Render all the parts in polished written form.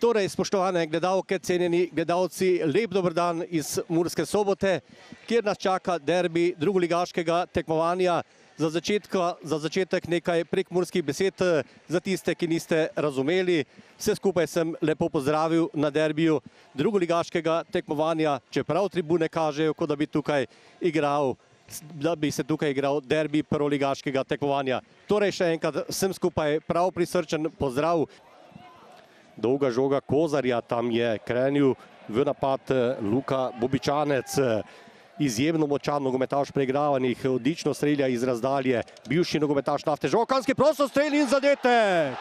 Torej, spoštovane gledalke, cenjeni gledalci, lep dober dan iz Murske Sobote, kjer nas čaka derbi drugoligaškega tekmovanja. Za začetek nekaj prekmurskih besed za tiste, ki niste razumeli. Vse skupaj sem lepo pozdravil na derbiju drugoligaškega tekmovanja, čeprav tribune kažejo, kot da bi se tukaj igral derbi prvoligaškega tekmovanja. Torej, še enkrat vsem skupaj prav prisrčen pozdrav. Dolga žoga Kozarja, tam je krenil v napad Luka Bobičanec. Izjemno močan nogometaš preigravanih, odlično strelja iz razdalje. Bivši nogometaš Nafte, žokanski prostor, strel in zadetek.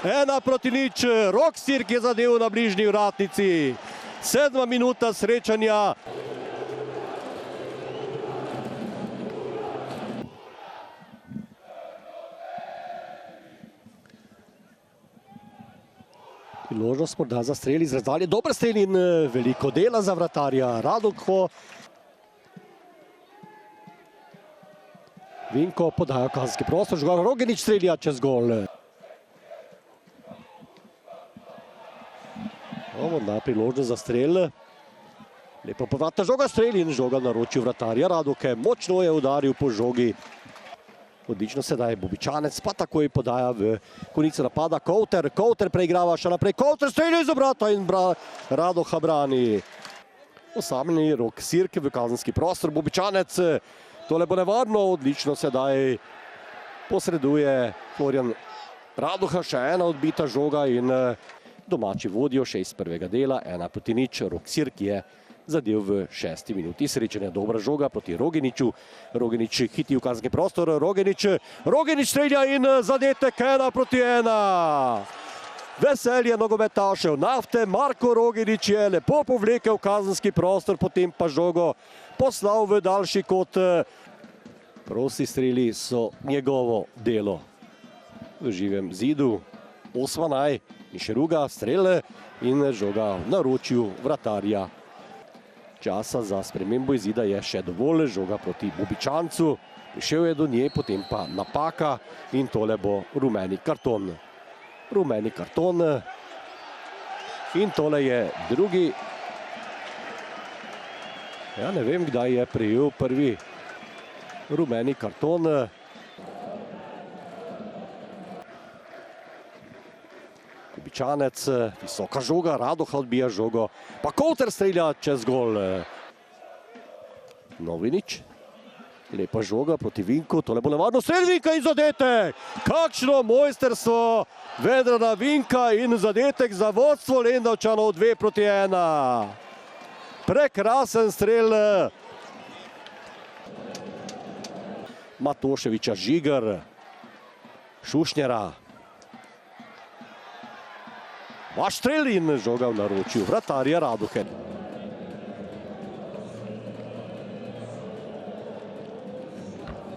1:0, Rok Sirk je zadel na bližnji vratnici. 7. minuta srečanja. Priložnost morda za strel iz razdalje. Dober strel in veliko dela za vratarja. Radoko. Vinko podaja kazenski prostor, žogar Rogenič strelja čez gol. Morda priložnost za strel. Lepo povratna žoga, strel in žoga na naročju vratarja Radoke. Močno je udaril po žogi. Odlično sedaj Bobičanec, pa takoj podaja v konico napada. Kouter preigrava še naprej. Kouter strelja iz obrata in Radoha brani. Osamljeni Rok Sirk v kazenski prostor. Bobičanec, tole bo nevarno, odlično sedaj posreduje Florian Radoha. Še ena odbita žoga in domači vodijo še iz prvega dela. 1:0, Rok Sirk je zadev v 6. minuti srečanja. Dobra žoga proti Rogeniču. Rogenič hiti v kazenski prostor. Rogenič strelja in zadetek 1:1. Veselje nogometašev Nafte. Marko Rogenič je lepo povlekel kazenski prostor, potem pa žogo poslal v daljši kot. Prosti streli so njegovo delo. V živem zidu Osmanaj in Šeruga strele in žoga v naročju vratarja. Časa za spremembo izida je še dovolj, žoga proti Bobičancu. Prišel je do nje, potem pa napaka in tole bo rumeni karton. Rumeni karton in tole je drugi. Ja, ne vem, kdaj je prejel prvi rumeni karton. Bobičanec, visoka žoga, Radoha odbija žogo, pa Kouter strelja čez gol. Novinič, lepa žoga proti Vinku, tole bo nevarno, strel Vinka in zadetek. Kakšno mojsterstvo Vedrana Vinka in zadetek za vodstvo Lendavčanov 2:1. Prekrasen strel Matoševiča, Žigar, Šušnjera. Vaš strel in žoga v naročju vratarja Radoke.